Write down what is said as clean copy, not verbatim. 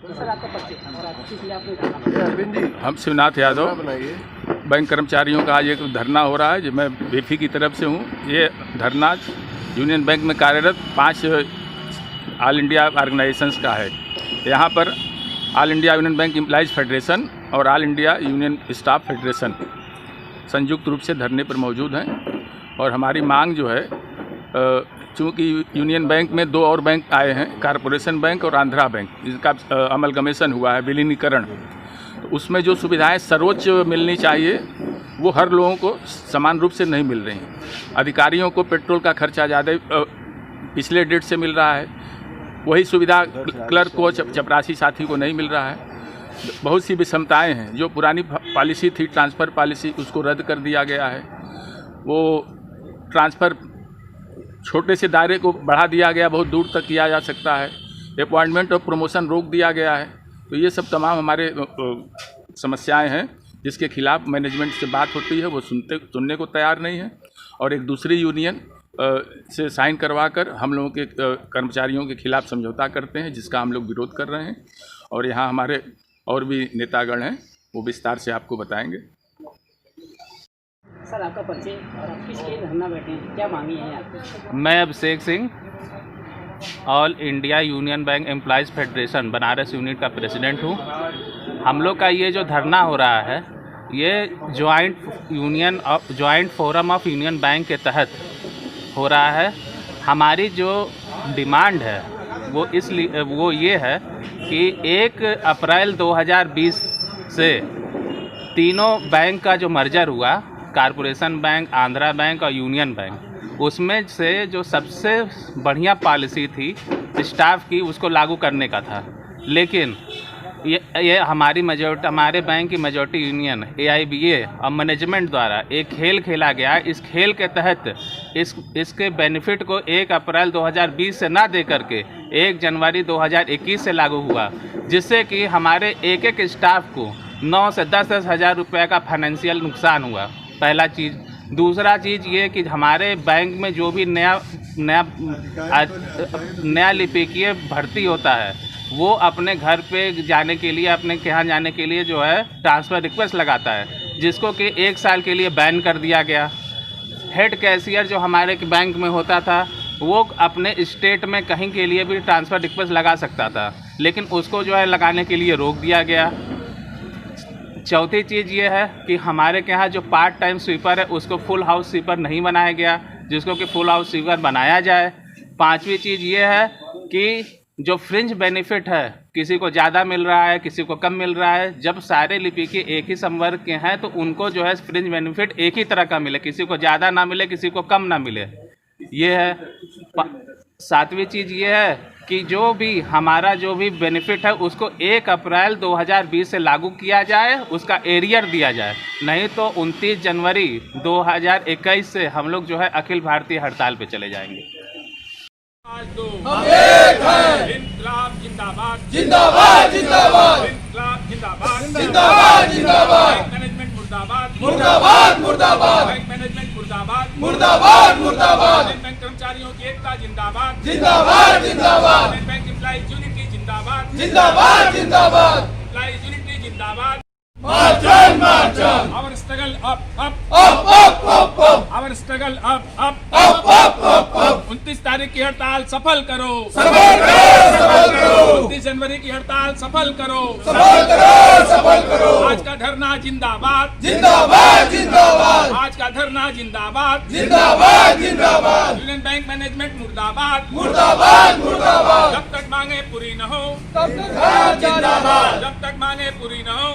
Sir आपका परिचय किस लिए आपने हम शिवनाथ यादव, बैंक कर्मचारियों का आज एक धरना हो रहा है जो मैं बीफी की तरफ से हूँ। ये धरना यूनियन बैंक में कार्यरत 5 ऑल इंडिया ऑर्गेनाइजेशंस का है। यहाँ पर all India union bank employees federation और all India union staff federation संयुक्त रूप से धरने पर मौजूद हैं। और हमारी मांग जो है, चूँकि यूनियन बैंक में 2 और बैंक आए हैं, कॉरपोरेशन बैंक और आंध्रा बैंक, जिसका अमलगमेशन हुआ है, विलीनीकरण। तो उसमें जो सुविधाएं सर्वोच्च मिलनी चाहिए वो हर लोगों को समान रूप से नहीं मिल रही हैं। अधिकारियों को पेट्रोल का खर्चा ज़्यादा पिछले डेट से मिल रहा है, वही सुविधा क्लर्क को, चपरासी साथी को नहीं मिल रहा है। बहुत सी विषमताएं हैं। जो पुरानी पॉलिसी थी ट्रांसफ़र पॉलिसी, उसको रद्द कर दिया गया है। वो ट्रांसफ़र छोटे से दायरे को बढ़ा दिया गया, बहुत दूर तक किया जा सकता है। अपॉइंटमेंट और प्रमोशन रोक दिया गया है। तो ये सब तमाम हमारे समस्याएं हैं जिसके खिलाफ मैनेजमेंट से बात होती है, वो सुनने को तैयार नहीं है। और एक दूसरी यूनियन से साइन करवा कर हम लोगों के कर्मचारियों के खिलाफ समझौता करते हैं, जिसका हम लोग विरोध कर रहे हैं। और यहाँ हमारे और भी नेतागण हैं, वो विस्तार से आपको बताएंगे। सर आपका परिचय और आप किस लिए धरना बैठे हैं, क्या मांगी है आपकी? मैं Abhishek Singh, all India union bank employees federation Banaras unit का प्रेसिडेंट हूँ। हम लोग का ये जो धरना हो रहा है, ये joint forum of union bank के तहत हो रहा है। हमारी जो डिमांड है वो ये है कि 1 अप्रैल 2020 से तीनों बैंक का जो मर्जर हुआ, कॉरपोरेशन बैंक, आंध्रा बैंक और यूनियन बैंक, उसमें से जो सबसे बढ़िया पॉलिसी थी स्टाफ की, उसको लागू करने का था। लेकिन ये हमारे बैंक की मेजॉरिटी यूनियन AIBA और मैनेजमेंट द्वारा एक खेल खेला गया। इस खेल के तहत इसके बेनिफिट को 1 अप्रैल 2020 से ना दे करके 1 जनवरी 2021 से लागू हुआ, जिससे कि हमारे एक स्टाफ को 9 से 10 हज़ार रुपये का फाइनेंशियल नुकसान हुआ। पहला चीज़। दूसरा चीज़ ये कि हमारे बैंक में जो भी नया लिपिकीय भर्ती होता है, वो अपने घर पे जाने के लिए, अपने यहाँ जाने के लिए जो है ट्रांसफ़र रिक्वेस्ट लगाता है, जिसको कि 1 साल के लिए बैन कर दिया गया। हेड कैशियर जो हमारे बैंक में होता था, वो अपने स्टेट में कहीं के लिए भी ट्रांसफ़र रिक्वेस्ट लगा सकता था, लेकिन उसको जो है लगाने के लिए रोक दिया गया। चौथी चीज़ ये है कि हमारे के यहाँ जो पार्ट टाइम स्वीपर है, उसको फुल हाउस स्वीपर नहीं बनाया गया, जिसको कि फुल हाउस स्वीपर बनाया जाए। 5वीं चीज़ ये है कि जो फ्रिंज बेनिफिट है, किसी को ज़्यादा मिल रहा है, किसी को कम मिल रहा है। जब सारे लिपिकी एक ही संवर्ग के हैं तो उनको जो है फ्रिंज बेनिफिट एक ही तरह का मिले, किसी को ज़्यादा ना मिले, किसी को कम ना मिले, ये है। 7वीं चीज़ ये है कि जो भी बेनिफिट है उसको 1 अप्रैल 2020 से लागू किया जाए, उसका एरियर दिया जाए। नहीं तो 29 जनवरी 2021 से हम लोग जो है अखिल भारतीय हड़ताल पे चले जाएंगे। हम एक हैं। इनकलाब जिंदाबाद, जिंदाबाद, जिंदाबाद। इनकलाब जिंदाबाद, जिंदाबाद, जिंदाबाद। बैंक मैनेजमेंट मुर्दाबाद, मुर्दाबाद, मुर्दाबाद। बैंक मैनेजमेंट मुर्दाबाद, मुर्दाबाद, मुर्दाबाद। बैंक कर्मचारियों की एकता जिंदाबाद, जिंदाबाद, जिंदाबाद। बैंक एम्प्लॉइज यूनिटी जिंदाबाद, जिंदाबाद, जिंदाबाद। एम्प्लॉइज यूनिटी जिंदाबाद। March on, march on. Our struggle up, up, up, up, up, up. Our struggle up, up, up, up, up, up. 29 तारीख की हड़ताल सफल करो, सफल करो, सफल करो। 29 जनवरी की हड़ताल सफल करो, सफल करो, सफल करो। आज का धरना जिंदाबाद, जिंदाबाद, जिंदाबाद। आज का धरना जिंदाबाद, जिंदाबाद, जिंदाबाद। यूनियन बैंक मैनेजमेंट मुर्दाबाद, मुर्दाबाद, मुर्दाबाद। जब तक मांगे पूरी न हो तब तक जिंदाबाद, जब तक मांगे पूरी न हो